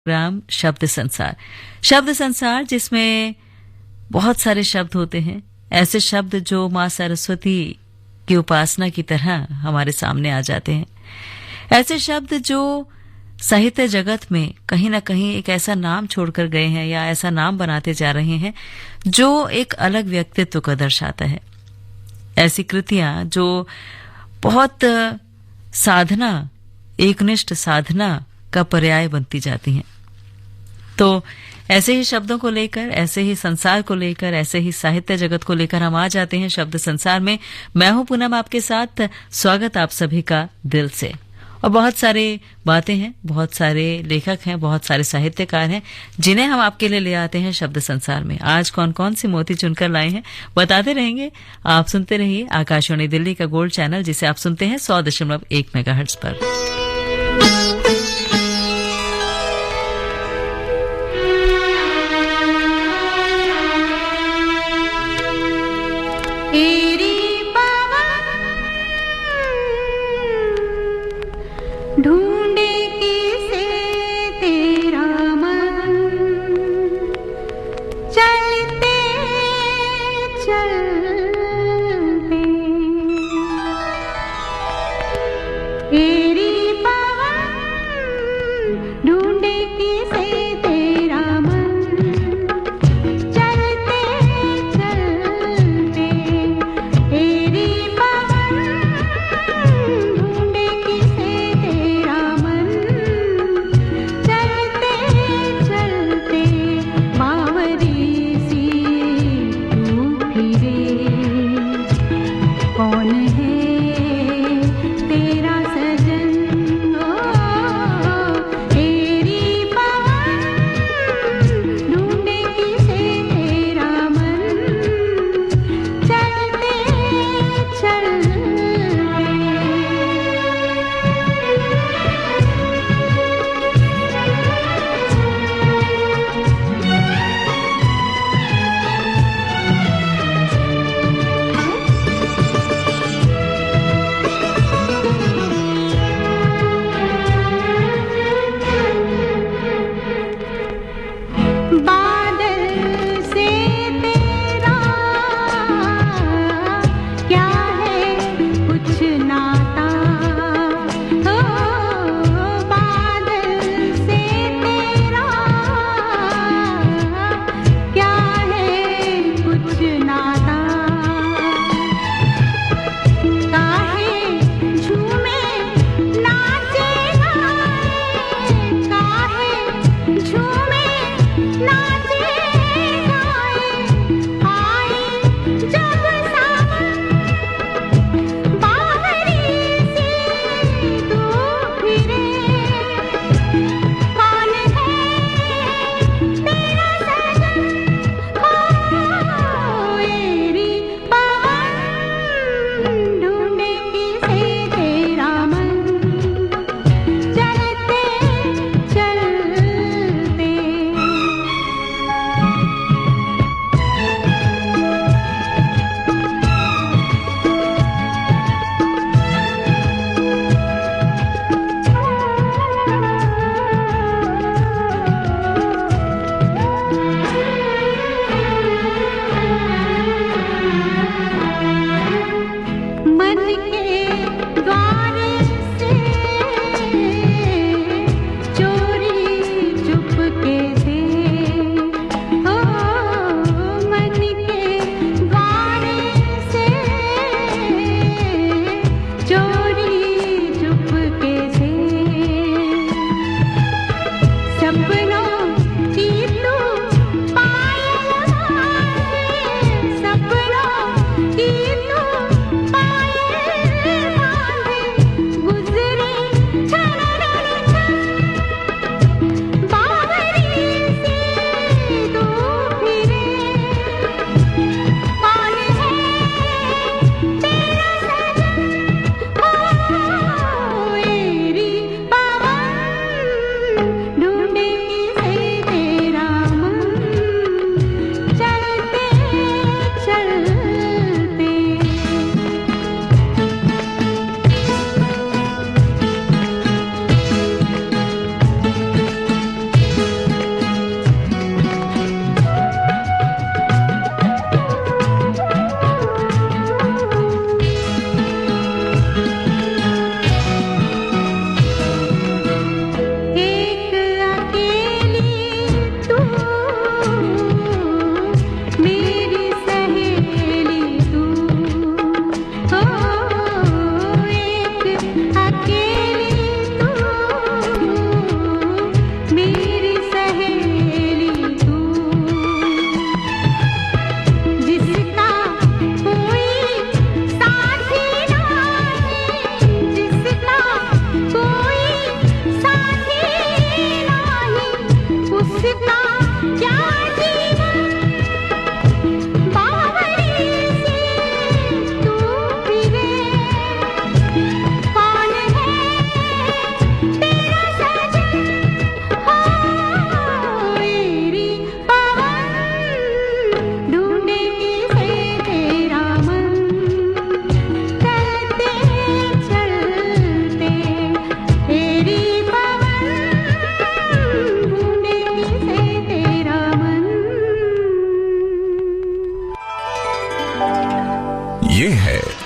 Programme शब्द संसार जिसमें बहुत सारे शब्द होते हैं, ऐसे शब्द जो माँ सरस्वती की उपासना की तरह हमारे सामने आ जाते हैं, ऐसे शब्द जो साहित्य जगत में कहीं ना कहीं एक ऐसा नाम छोड़कर गए हैं या ऐसा नाम बनाते जा रहे हैं जो एक अलग व्यक्तित्व को दर्शाता है। ऐसी कृतियां जो बहुत साधना, एकनिष्ठ साधना का पर्याय बनती जाती हैं। तो ऐसे ही शब्दों को लेकर, ऐसे ही संसार को लेकर, ऐसे ही साहित्य जगत को लेकर हम आ जाते हैं शब्द संसार में। मैं हूं पूनम आपके साथ। स्वागत आप सभी का दिल से। और बहुत सारे बातें हैं, बहुत सारे लेखक हैं, बहुत सारे साहित्यकार हैं जिन्हें हम आपके लिए ले आते हैं शब्द संसार में। आज कौन कौन सी मोती चुनकर लाए हैं बताते रहेंगे। आप सुनते रहिए आकाशवाणी दिल्ली का गोल्ड चैनल, जिसे आप सुनते हैं 100.1 मेगाहर्ट्ज पर। ढूंढे किसे तेरा मन, चलते चलते तेरी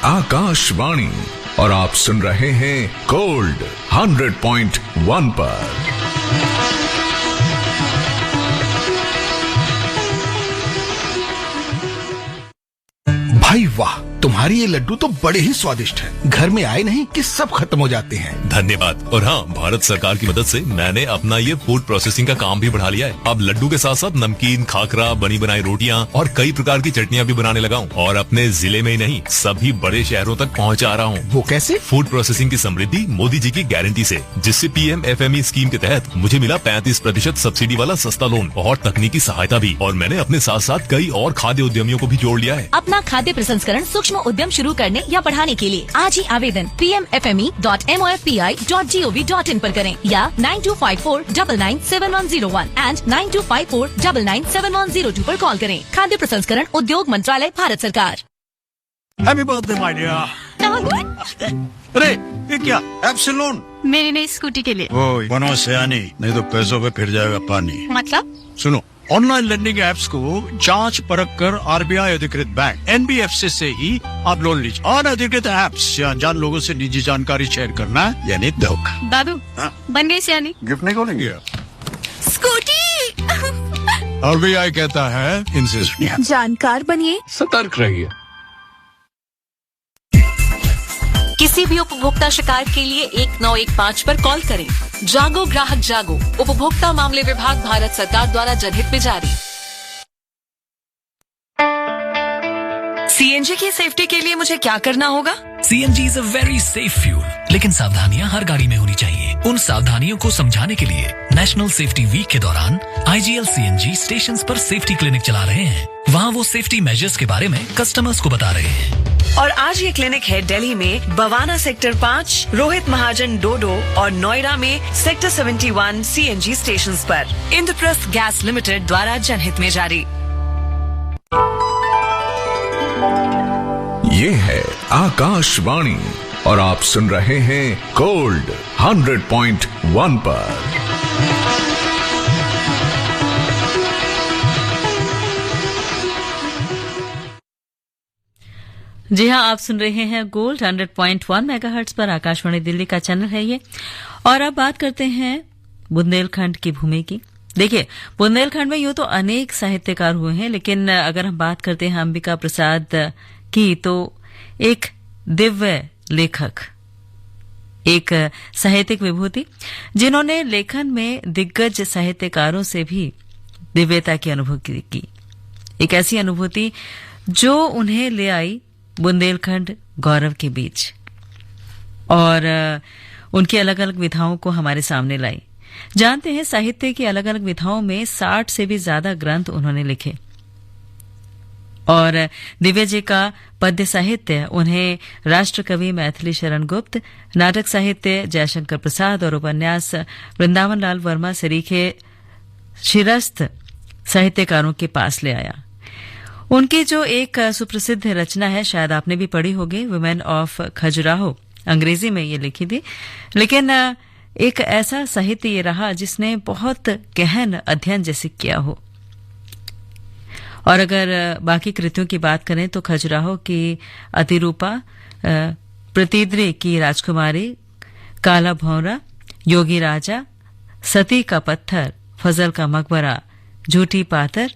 आकाशवाणी और आप सुन रहे हैं गोल्ड 100.1 पर। भाई वाह, तुम्हारी ये लड्डू तो बड़े ही स्वादिष्ट हैं। घर में आए नहीं कि सब खत्म हो जाते हैं। धन्यवाद। और हाँ, भारत सरकार की मदद से मैंने अपना ये फूड प्रोसेसिंग का काम भी बढ़ा लिया है। अब लड्डू के साथ साथ नमकीन, खाकरा, बनी बनाई रोटियां और कई प्रकार की चटनियां भी बनाने लगा हूँ और अपने जिले में ही नहीं सभी बड़े शहरों तक पहुँचा रहा हूँ। वो कैसे? फूड प्रोसेसिंग की समृद्धि मोदी जी की गारंटी से, जिससे PM-FME स्कीम के तहत मुझे मिला 35% सब्सिडी वाला सस्ता लोन और तकनीकी सहायता भी। और मैंने अपने साथ साथ कई और खाद्य उद्यमियों को भी जोड़ लिया है। अपना खाद्य प्रसंस्करण सूक्ष्म उद्यम शुरू करने या बढ़ाने के लिए आज ही आवेदन pmfme.mofpi.gov.in पर करें या 9254997101 एंड 9254997102 पर कॉल करें। खाद्य प्रसंस्करण उद्योग मंत्रालय, भारत सरकार। Happy birthday my dear. अरे ये क्या एप्सिलॉन? मेरी नई स्कूटी के लिए। ओए बनो सियानी, नहीं तो पैसों पे फिर जाएगा पानी। मतलब? सुनो, ऑनलाइन लैंडिंग एप्स को जांच परख कर RBI अधिकृत बैंक NBFC से ही आप लोन लीजिए। अनधिकृत एप्स या अनजान लोगों से निजी जानकारी शेयर करना यानी धोखा। दादू बन गई सियानी। गिफ्ट नहीं खोलेंगे? स्कूटी। RBI कहता है इनसे सुनिए। जानकार बनिए, सतर्क रहिए। किसी भी उपभोक्ता शिकायत के लिए 1915 पर कॉल करें। जागो ग्राहक जागो, उपभोक्ता मामले विभाग, भारत सरकार द्वारा जनहित में जारी। CNG की सेफ्टी के लिए मुझे क्या करना होगा? CNG is a very safe fuel, लेकिन सावधानियां हर गाड़ी में होनी चाहिए। उन सावधानियों को समझाने के लिए नेशनल सेफ्टी वीक के दौरान IGL CNG स्टेशंस पर सेफ्टी क्लिनिक चला रहे हैं। वहाँ वो सेफ्टी मेजर्स के बारे में कस्टमर्स को बता रहे हैं। और आज ये क्लिनिक है दिल्ली में बवाना सेक्टर 5, रोहित महाजन डोडो और नोएडा में सेक्टर 71 CNG स्टेशंस पर। इंद्रप्रस्थ गैस लिमिटेड द्वारा जनहित में जारी। ये है आकाशवाणी और आप सुन रहे हैं गोल्ड 100.1 पर। जी हाँ, आप सुन रहे हैं गोल्ड 100.1 मेगाहर्ट्ज पर। आकाशवाणी दिल्ली का चैनल है ये। और अब बात करते हैं बुंदेलखंड की भूमि की। देखिए, बुंदेलखंड में यूं तो अनेक साहित्यकार हुए हैं, लेकिन अगर हम बात करते हैं अंबिका प्रसाद की, तो एक दिव्य लेखक, एक साहित्यिक विभूति, जिन्होंने लेखन में दिग्गज साहित्यकारों से भी दिव्यता की अनुभूति की। एक ऐसी अनुभूति जो उन्हें ले आई बुंदेलखंड गौरव के बीच और उनकी अलग अलग विधाओं को हमारे सामने लाई। जानते हैं, साहित्य की अलग अलग विधाओं में 60 से भी ज्यादा ग्रंथ उन्होंने लिखे और दिव्य जी का पद्य साहित्य उन्हें राष्ट्र कवि मैथिली शरण गुप्त, नाटक साहित्य जयशंकर प्रसाद और उपन्यास वृंदावन लाल वर्मा सरीखे शिरस्त साहित्यकारों के पास ले आया। उनकी जो एक सुप्रसिद्ध रचना है, शायद आपने भी पढ़ी होगी, वुमेन ऑफ खजुराहो, अंग्रेजी में ये लिखी थी, लेकिन एक ऐसा साहित्य ये रहा जिसने बहुत गहन अध्ययन जैसे किया हो। और अगर बाकी कृतियों की बात करें तो खजुराहो की अतिरूपा, प्रतिद्री की राजकुमारी, काला भौरा, योगी राजा, सती का पत्थर, फजल का मकबरा, झूठी पातर,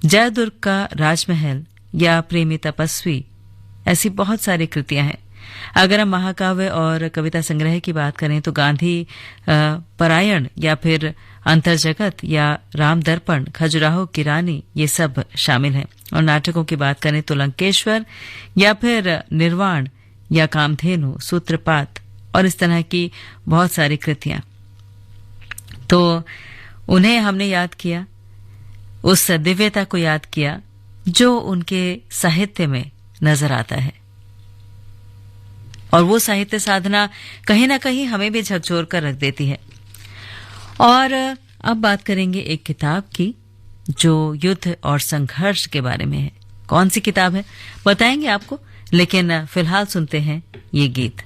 जयदुर्ग का राजमहल या प्रेमी तपस्वी, ऐसी बहुत सारी कृतियां हैं। अगर हम महाकाव्य और कविता संग्रह की बात करें तो गांधी परायण या फिर अंतर्जगत या राम दर्पण, खजुराहो की रानी, ये सब शामिल हैं। और नाटकों की बात करें तो लंकेश्वर या फिर निर्वाण या कामधेनु, सूत्रपात और इस तरह की बहुत सारी कृतियां। तो उन्हें हमने याद किया, उस दिव्यता को याद किया जो उनके साहित्य में नजर आता है। और वो साहित्य साधना कहीं ना कहीं हमें भी झकझोर कर रख देती है। और अब बात करेंगे एक किताब की जो युद्ध और संघर्ष के बारे में है। कौन सी किताब है बताएंगे आपको, लेकिन फिलहाल सुनते हैं ये गीत।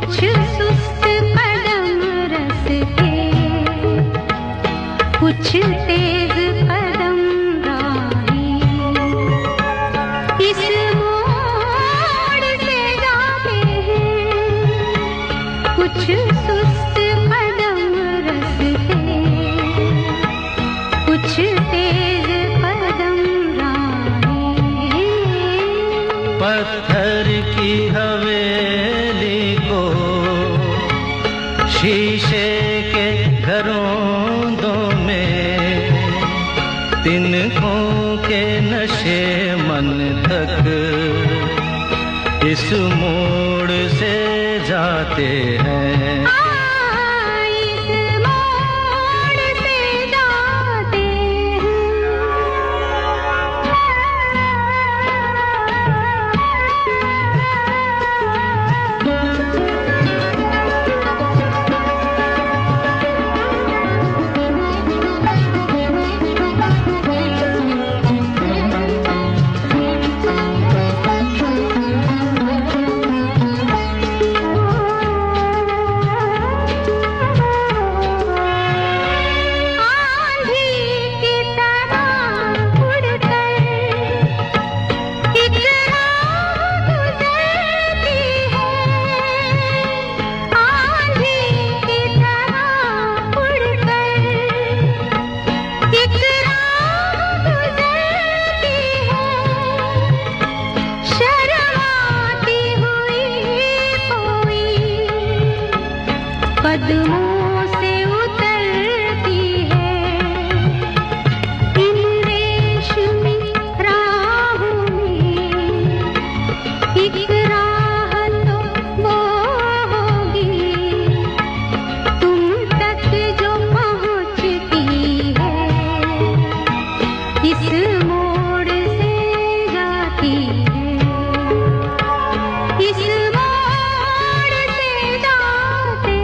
कुछ सुस्त कदम रसते, कुछ तेज कदम राही, इस मोड़ से जाते हैं। कुछ सुस्त कदम रसते, कुछ तेज कदम राही। पत्थर की हवेली को शीशे के घरों में, तिनकों के नशे मन तक इस मोड़ से जाते हैं। इस मोड़ से जाते कदमों से उतरती है इन रेशमी राहों में। एक राह तो वो होगी तुम तक जो पहुंचती है, इस मोड़ से जाती है, इस मोड़ से जाते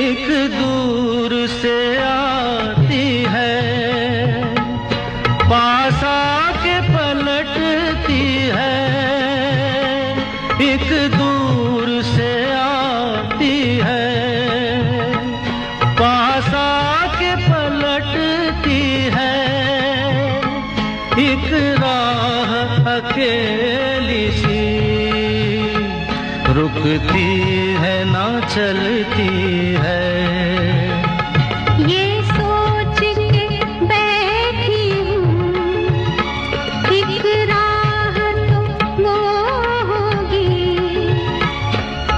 एक दूर से आती है, पास आके पलटती है। एक दूर से आती है, पास आके पलटती है। एक राह अकेली सी रुकती है ना चलती है। ये सोच के बैठी हूँ एक राह तो वो होगी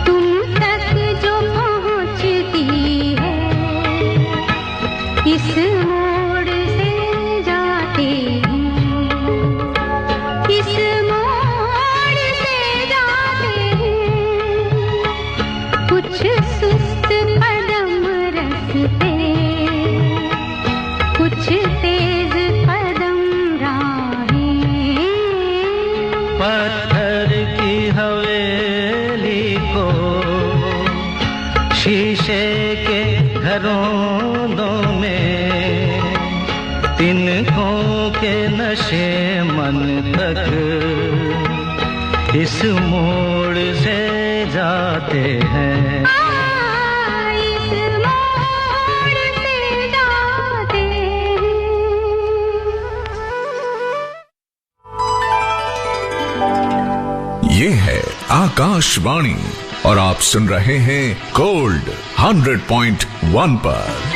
तुम तक जो पहुँचती है, इस मोड़ से जाते हैं, इस मोड़ से जाते हैं। कुछ सुस्त कदम रसते, कुछ तेज कदम राही। पत्थर की हवेली को शीशे के घरों में, तिनकों के नशे मन तक इस मोड़ से जाते हैं। इस मोड़ से जाते हैं। ये है आकाशवाणी और आप सुन रहे हैं गोल्ड 100.1 पर।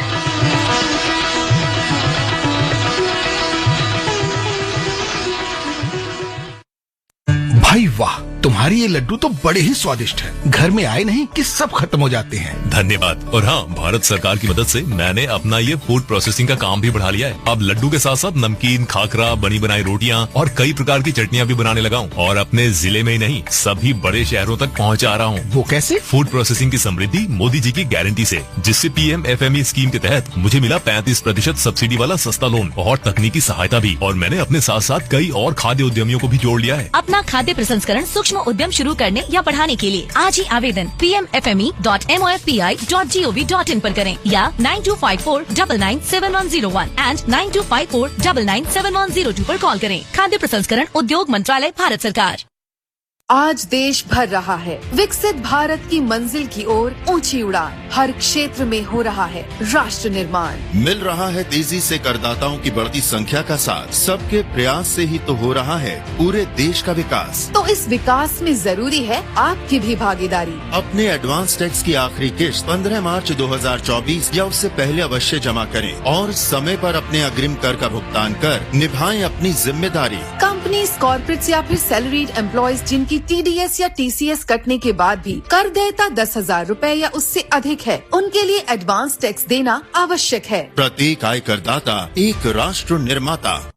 भाई वाह, तुम्हारी ये लड्डू तो बड़े ही स्वादिष्ट हैं। घर में आए नहीं कि सब खत्म हो जाते हैं। धन्यवाद। और हाँ, भारत सरकार की मदद से मैंने अपना ये फूड प्रोसेसिंग का काम भी बढ़ा लिया है। अब लड्डू के साथ साथ नमकीन, खाकरा, बनी बनाई रोटियां और कई प्रकार की चटनियां भी बनाने लगा हूँ। और अपने जिले में ही नहीं, सभी बड़े शहरों तक पहुँचा रहा हूँ। वो कैसे? फूड प्रोसेसिंग की समृद्धि मोदी जी की गारंटी से, जिससे PM-FME स्कीम के तहत मुझे मिला 35% सब्सिडी वाला सस्ता लोन और तकनीकी सहायता भी। और मैंने अपने साथ साथ कई और खाद्य उद्यमियों को भी जोड़ लिया है। अपना खाद्य प्रसंस्करण सूक्ष्म सूक्ष्म उद्यम शुरू करने या बढ़ाने के लिए आज ही आवेदन pmfme.mofpi.gov.in पर करें या 9254997101 एंड 9254997102 पर कॉल करें। खाद्य प्रसंस्करण उद्योग मंत्रालय, भारत सरकार। आज देश भर रहा है विकसित भारत की मंजिल की ओर ऊंची उड़ान। हर क्षेत्र में हो रहा है राष्ट्र निर्माण। मिल रहा है तेजी से करदाताओं की बढ़ती संख्या का साथ। सबके प्रयास से ही तो हो रहा है पूरे देश का विकास। तो इस विकास में जरूरी है आपकी भी भागीदारी। अपने एडवांस टैक्स की आखिरी किश्त 15 मार्च 2024 या उससे पहले अवश्य जमा करें और समय पर अपने अग्रिम कर का भुगतान कर निभाएं अपनी जिम्मेदारी। कंपनीज, कॉर्पोरेट्स या फिर सैलरीड एम्प्लॉयज जिनकी TDS या TCS कटने के बाद भी कर देयता 10,000 रूपए या उससे अधिक है, उनके लिए एडवांस टैक्स देना आवश्यक है। प्रत्येक आय करदाता एक राष्ट्र निर्माता।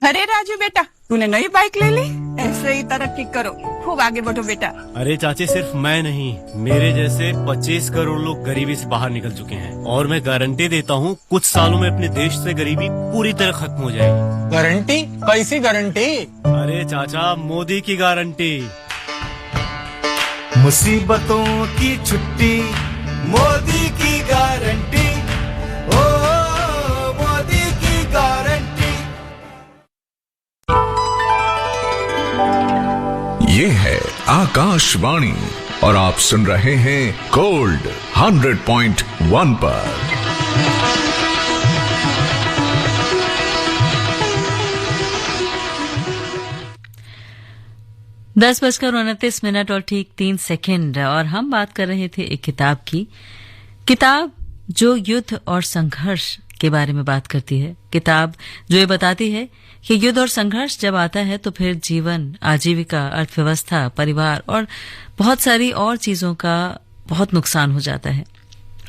अरे राजू बेटा, तूने नई बाइक ले ली? ऐसे ही तरक्की करो, खूब आगे बढ़ो बेटा। अरे चाची, सिर्फ मैं नहीं, मेरे जैसे 25 करोड़ लोग गरीबी से बाहर निकल चुके हैं और मैं गारंटी देता हूँ कुछ सालों में अपने देश से गरीबी पूरी तरह खत्म हो जाएगी। गारंटी? कैसी गारंटी? अरे चाचा, मोदी की गारंटी। मुसीबतों की छुट्टी, मोदी की गारंटी, ओ मोदी की गारंटी। ये है आकाशवाणी और आप सुन रहे हैं गोल्ड 100.1 पर। दस बजकर 29 मिनट और ठीक 3 सेकंड और हम बात कर रहे थे एक किताब की। किताब जो युद्ध और संघर्ष के बारे में बात करती है। किताब जो ये बताती है कि युद्ध और संघर्ष जब आता है तो फिर जीवन, आजीविका, अर्थव्यवस्था, परिवार और बहुत सारी और चीजों का बहुत नुकसान हो जाता है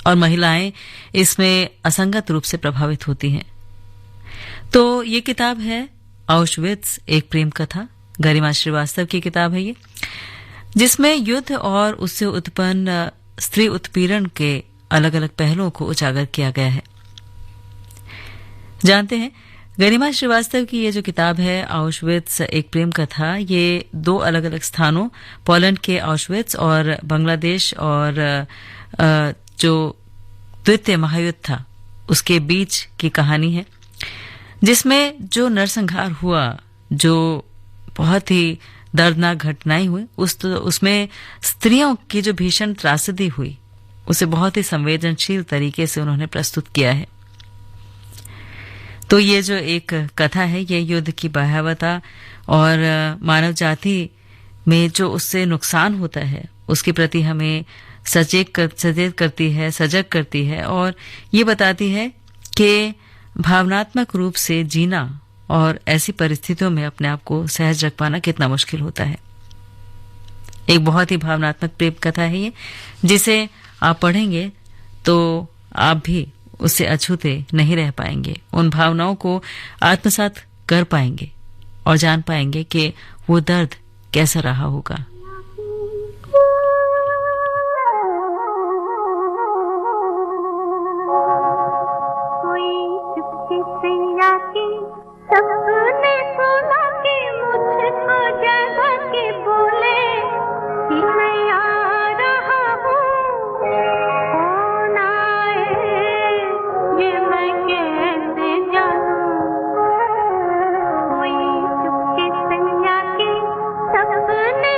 और महिलाएं इसमें असंगत रूप से प्रभावित होती हैं। तो ये किताब है आउशविट्स, एक प्रेम कथा। गरिमा श्रीवास्तव की किताब है ये, जिसमें युद्ध और उससे उत्पन्न स्त्री उत्पीड़न के अलग अलग पहलुओं को उजागर किया गया है। जानते हैं, गरिमा श्रीवास्तव की ये जो किताब है आउशविट्स, एक प्रेम कथा, ये 2 अलग अलग स्थानों, पोलैंड के आउशविट्स और बांग्लादेश और जो द्वितीय महायुद्ध था उसके बीच की कहानी है, जिसमें जो नरसंहार हुआ, जो बहुत ही दर्दनाक घटनाएं हुई, उसमें स्त्रियों की जो भीषण त्रासदी हुई उसे बहुत ही संवेदनशील तरीके से उन्होंने प्रस्तुत किया है। तो ये जो एक कथा है, ये युद्ध की भयावहता और मानव जाति में जो उससे नुकसान होता है उसके प्रति हमें सचेत करती है, सजग करती है और ये बताती है कि भावनात्मक रूप से जीना और ऐसी परिस्थितियों में अपने आप को सहज रख पाना कितना मुश्किल होता है। एक बहुत ही भावनात्मक प्रेम कथा है ये, जिसे आप पढ़ेंगे तो आप भी उससे अछूते नहीं रह पाएंगे। उन भावनाओं को आत्मसात कर पाएंगे और जान पाएंगे कि वो दर्द कैसा रहा होगा। सबने सुना कि मुझको जगा के बोले कि मैं आ रहा हूँ, कौन आए ये मैं कैसे जानूं। कोई चुपके सैया की सबने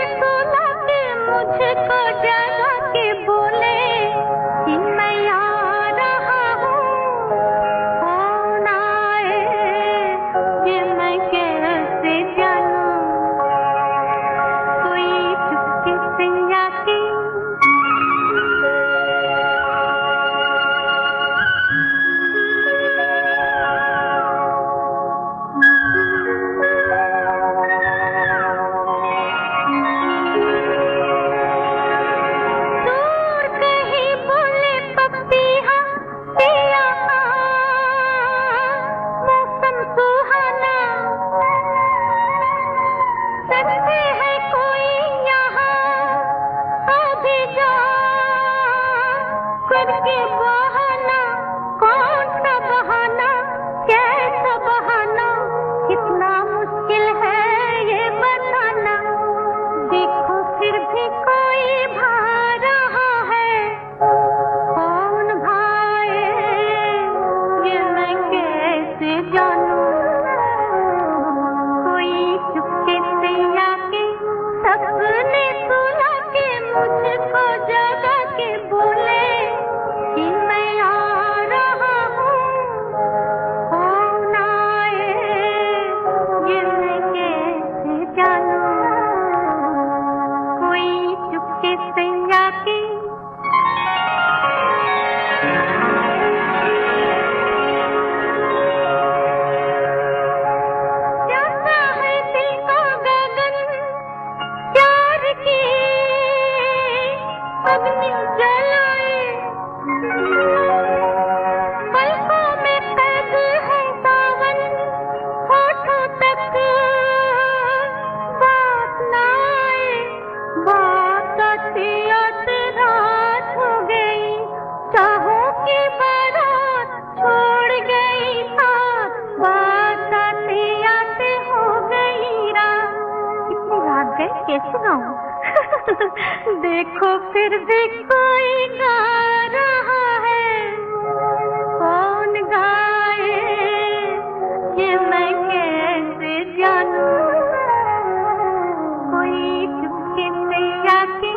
कैसे गाऊं? देखो फिर भी कोई गा रहा है, कौन गाए ये मैं कैसे जानूं? कोई चुपके से आके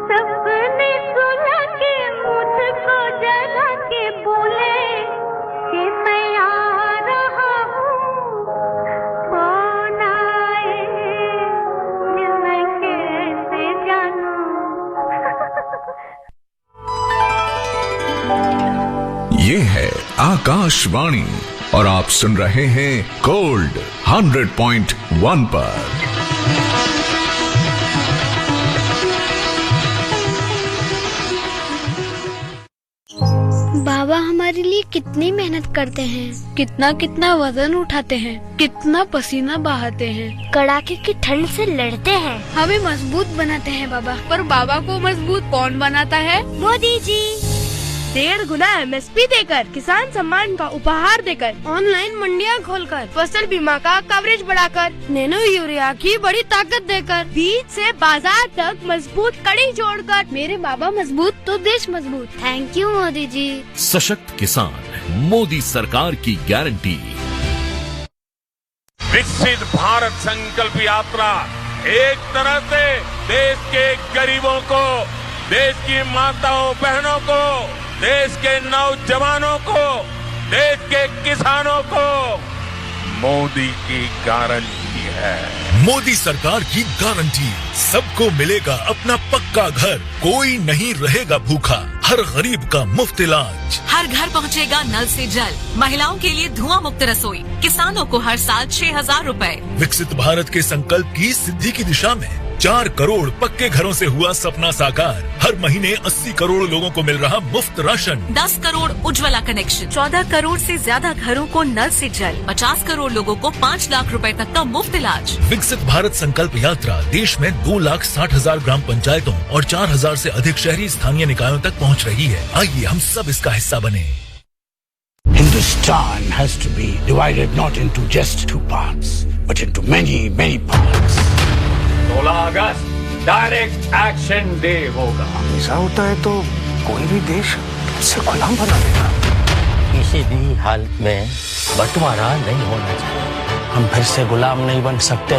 सपने सुला के मुझको जला के बोले कि मैं आ रहा हूँ, कौन आए ये मैं कैसे जानूं? ये है आकाशवाणी और आप सुन रहे हैं गोल्ड 100.1 पर। बाबा हमारे लिए कितनी मेहनत करते हैं, कितना कितना वजन उठाते हैं, कितना पसीना बहाते हैं, कड़ाके की ठंड से लड़ते हैं, हमें मजबूत बनाते हैं बाबा। पर बाबा को मजबूत कौन बनाता है? मोदी जी। 1.5 गुना MSP देकर, किसान सम्मान का उपहार देकर, ऑनलाइन मंडियां खोलकर, फसल बीमा का कवरेज बढ़ाकर, नैनो यूरिया की बड़ी ताकत देकर, बीज से बाजार तक मजबूत कड़ी जोड़कर, मेरे बाबा मजबूत तो देश मजबूत। Thank you Modi ji. सशक्त किसान, मोदी सरकार की गारंटी। विकसित भारत संकल्प यात्रा एक तरह से देश के गरीबों को, देश की माताओं बहनों को, देश के नौजवानों को, देश के किसानों को मोदी की गारंटी है। मोदी सरकार की गारंटी, सबको मिलेगा अपना पक्का घर, कोई नहीं रहेगा भूखा, हर गरीब का मुफ्त इलाज, हर घर पहुंचेगा नल से जल, महिलाओं के लिए धुआं मुक्त रसोई, किसानों को हर साल 6,000 रुपए। विकसित भारत के संकल्प की सिद्धि की दिशा में 4 करोड़ पक्के घरों से हुआ सपना साकार। हर महीने 80 करोड़ लोगों को मिल रहा मुफ्त राशन, 10 करोड़ उज्ज्वला कनेक्शन, 14 करोड़ से ज्यादा घरों को नल से जल, 50 करोड़ लोगों को 5 लाख रुपए तक का मुफ्त इलाज। विकसित भारत संकल्प यात्रा देश में 2,60,000 ग्राम पंचायतों और 4,000 से अधिक शहरी स्थानीय निकायों तक पहुंच रही है। आइए हम सब इसका हिस्सा बने। Hindustan has to be divided not into just 2 parts, but into many, many parts. 16 August direct action day होगा। ऐसा होता है तो कोई भी देश उससे गुलाम बना देगा। किसी भी हालत में बंटवारा नहीं होना चाहिए। हम फिर से गुलाम नहीं बन सकते।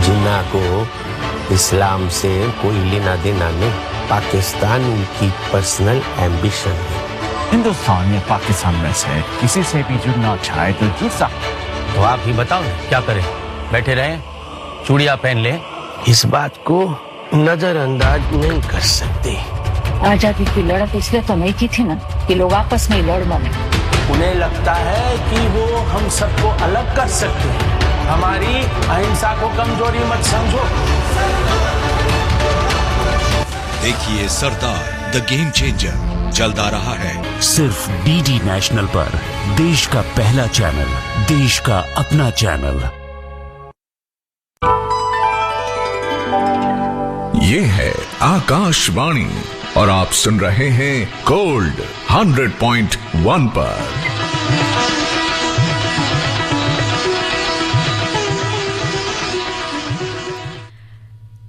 जिन्ना को इस्लाम से कोई लेना देना नहीं, पाकिस्तान उनकी पर्सनल एम्बिशन है। हिंदुस्तान या पाकिस्तान में से किसी से भी जुड़ना चाहे तो जुड़ सकते। तो आप ही बताओ ना, क्या करें? बैठे रहें, चूड़ियां पहन लें? इस बात को नजरअंदाज नहीं कर सकते। आजादी की लड़त इसलिए तो नहीं की थी ना कि लोग आपस में लड़ मरे। उन्हें लगता है कि वो हम सबको अलग कर सकते हैं। हमारी अहिंसा को कमजोरी मत समझो। देखिए सरदार द गेम चेंजर चलता रहा है सिर्फ DD नेशनल पर, देश का पहला चैनल, देश का अपना चैनल। ये है आकाशवाणी और आप सुन रहे हैं गोल्ड 100.1 पर।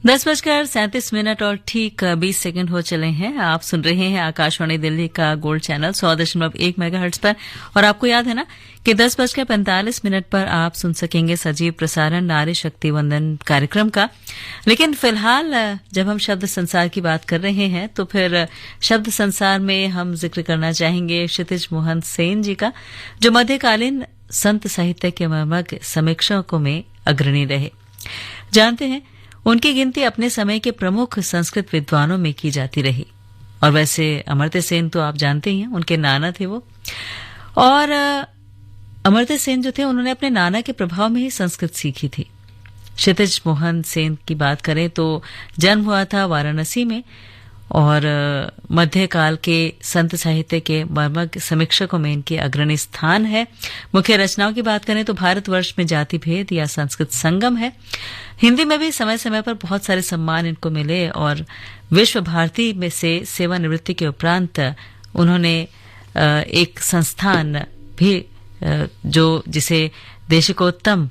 10:37 और ठीक 20 सेकंड हो चले हैं। आप सुन रहे हैं आकाशवाणी दिल्ली का गोल्ड चैनल 100.1 मेगाहर्ट्ज पर। और आपको याद है ना कि 10:45 पर आप सुन सकेंगे सजीव प्रसारण नारी शक्ति वंदन कार्यक्रम का। लेकिन फिलहाल जब हम शब्द संसार की बात कर रहे हैं तो फिर शब्द संसार में हम जिक्र करना चाहेंगे क्षितिज मोहन सेन जी का, जो मध्यकालीन संत साहित्य के मर्मज्ञ समीक्षकों में अग्रणी रहे। जानते हैं उनकी गिनती अपने समय के प्रमुख संस्कृत विद्वानों में की जाती रही। और वैसे अमर्त्य सेन तो आप जानते ही हैं, उनके नाना थे वो। और अमर्त्य सेन जो थे उन्होंने अपने नाना के प्रभाव में ही संस्कृत सीखी थी। क्षितिज मोहन सेन की बात करें तो जन्म हुआ था वाराणसी में और मध्यकाल के संत साहित्य के मर्मज्ञ समीक्षकों में इनके अग्रणी स्थान है। मुख्य रचनाओं की बात करें तो भारतवर्ष में जाति भेद या संस्कृत संगम है। हिंदी में भी समय समय पर बहुत सारे सम्मान इनको मिले और विश्व भारती में से सेवानिवृत्ति के उपरांत उन्होंने एक संस्थान भी जो जिसे देशिकोत्तम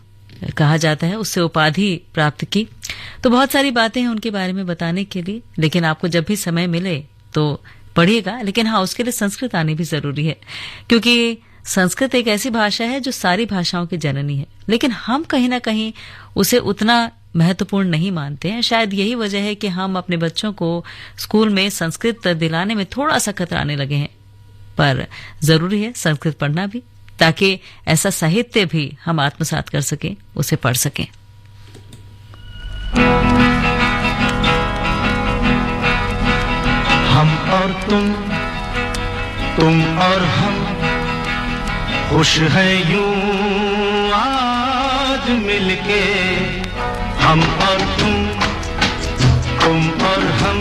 कहा जाता है, उससे उपाधि प्राप्त की। तो बहुत सारी बातें हैं उनके बारे में बताने के लिए, लेकिन आपको जब भी समय मिले तो पढ़िएगा। लेकिन हाँ, उसके लिए संस्कृत आनी भी जरूरी है, क्योंकि संस्कृत एक ऐसी भाषा है जो सारी भाषाओं की जननी है, लेकिन हम कहीं ना कहीं उसे उतना महत्वपूर्ण नहीं मानते हैं। शायद यही वजह है कि हम अपने बच्चों को स्कूल में संस्कृत दिलाने में थोड़ा सा कतराने लगे हैं। पर जरूरी है संस्कृत पढ़ना भी, ताकि ऐसा साहित्य भी हम आत्मसात कर सकें, उसे पढ़ सकें। हम और तुम और हम खुश हैं यूं आज मिलके। हम और तुम और हम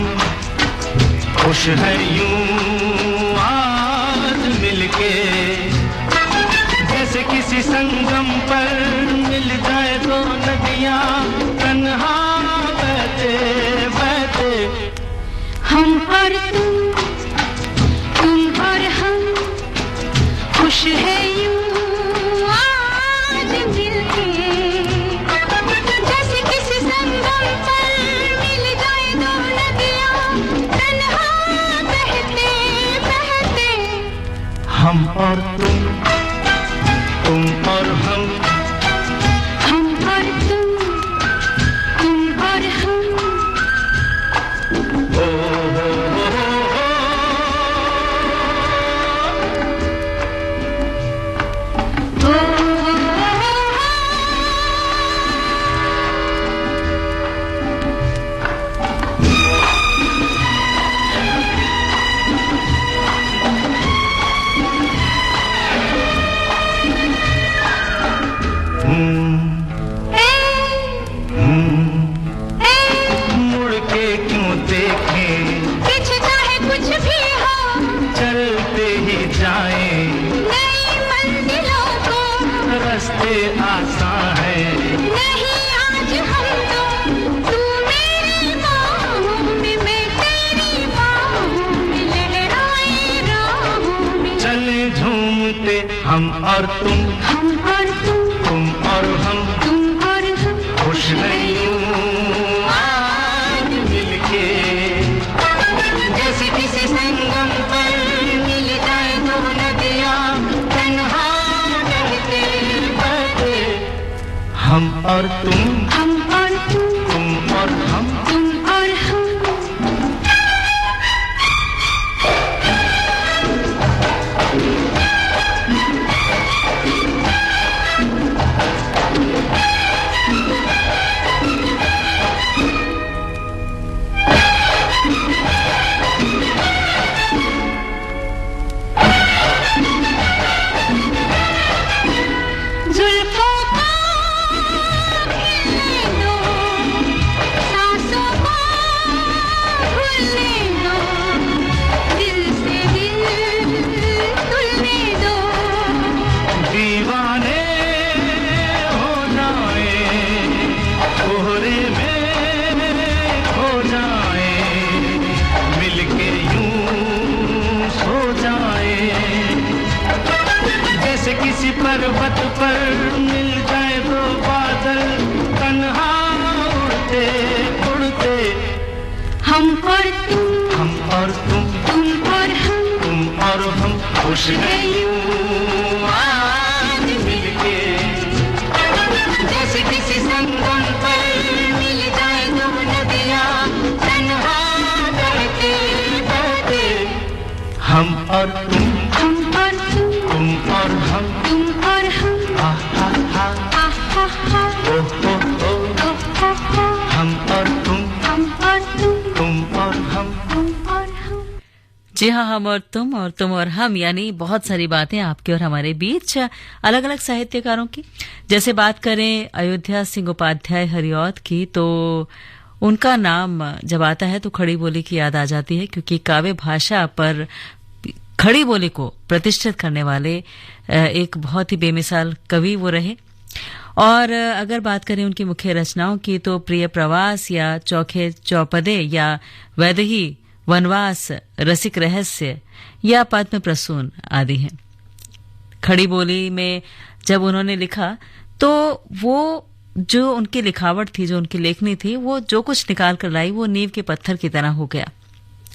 खुश हैं यूं आज मिलके। जैसे किसी संगम पर मिल जाए दो नदियां तन्हा बहते बहते। हम और तुम और हम खुश है यूं आज मिलके। जैसे किसी संगम पर मिल जाए दो नदियां तन्हा बहते बहते। हम और तुम और हम और तुम और हम। ओ हो मुड़ के क्यों देखें, पीछे चाहे कुछ भी हो, चलते ही जाएं नई मंजिलों को। रास्ते आसान है नहीं आज हम तो, तू मेरी बाहों में मैं तेरी बाहों में, लहराए राहों में। चले झूमते हम और तुम और हम खुश नहीं यूं आज मिलके। जैसे किसी संगम पर मिल जाए दो नदियां तन्हा बहते बहते। हम और तुम और तुम और हम और हम। जुल्फों को खिलने दो, सांसों को भूलने दो, दिल से दिल तुलने दो। दीवाने हो जाए कोहरे में खो जाए, मिलके यूं सो जाए। जैसे किसी पर्वत पर मिल जाए दो बादल तन्हा उड़ते उड़ते। हम और तुम और हम खुश हैं यूं आज मिलके। जैसे किसी संगम पर मिल जाए दो नदियां तन्हा बहते बहते। हम और तुम और हम हा हा हा ओ हो ओ। हम और तुम और हम। जी हाँ, हम और तुम और हम, यानी बहुत सारी बातें आपके और हमारे बीच अलग अलग साहित्यकारों की। जैसे बात करें अयोध्या सिंह उपाध्याय हरिऔध की, तो उनका नाम जब आता है तो खड़ी बोली की याद आ जाती है, क्योंकि काव्य भाषा पर खड़ी बोली को प्रतिष्ठित करने वाले एक बहुत ही बेमिसाल कवि वो रहे। और अगर बात करें उनकी मुख्य रचनाओं की, तो प्रिय प्रवास या चौखे चौपदे या वैदेही वनवास, रसिक रहस्य या पद्म प्रसून आदि हैं। खड़ी बोली में जब उन्होंने लिखा तो वो जो उनकी लिखावट थी, जो उनकी लेखनी थी, वो जो कुछ निकाल कर लाई वो नींव के पत्थर की तरह हो गया।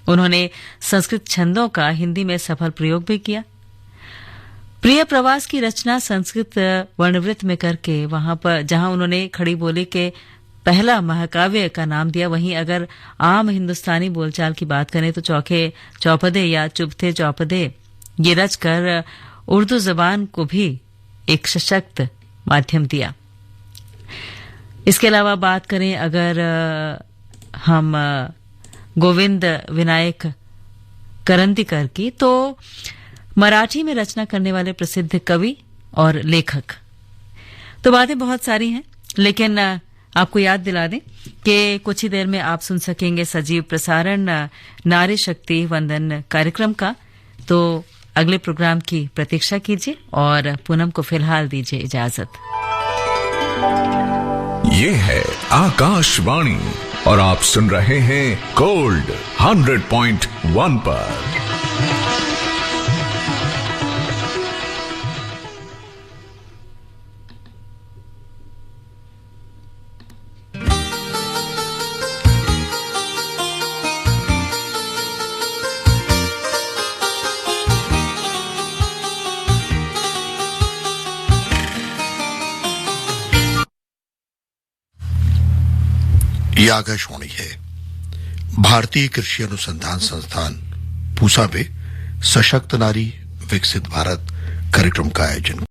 उन्होंने संस्कृत छंदों का हिंदी में सफल प्रयोग भी किया। प्रिय प्रवास की रचना संस्कृत वर्णवृत्त में करके वहां पर जहां उन्होंने खड़ी बोली के पहला महाकाव्य का नाम दिया, वहीं अगर आम हिंदुस्तानी बोलचाल की बात करें तो चौखे चौपदे या चुभते चौपदे ये रचकर उर्दू जबान को भी एक सशक्त माध्यम दिया। इसके अलावा बात करें अगर हम गोविंद विनायक करंदीकर की, तो मराठी में रचना करने वाले प्रसिद्ध कवि और लेखक। तो बातें बहुत सारी हैं, लेकिन आपको याद दिला दें कि कुछ ही देर में आप सुन सकेंगे सजीव प्रसारण नारी शक्ति वंदन कार्यक्रम का। तो अगले प्रोग्राम की प्रतीक्षा कीजिए और पूनम को फिलहाल दीजिए इजाजत। ये है आकाशवाणी और आप सुन रहे हैं गोल्ड 100.1 पर। ये आकाशवाणी है। भारतीय कृषि अनुसंधान संस्थान पूसा में सशक्त नारी विकसित भारत कार्यक्रम का आयोजन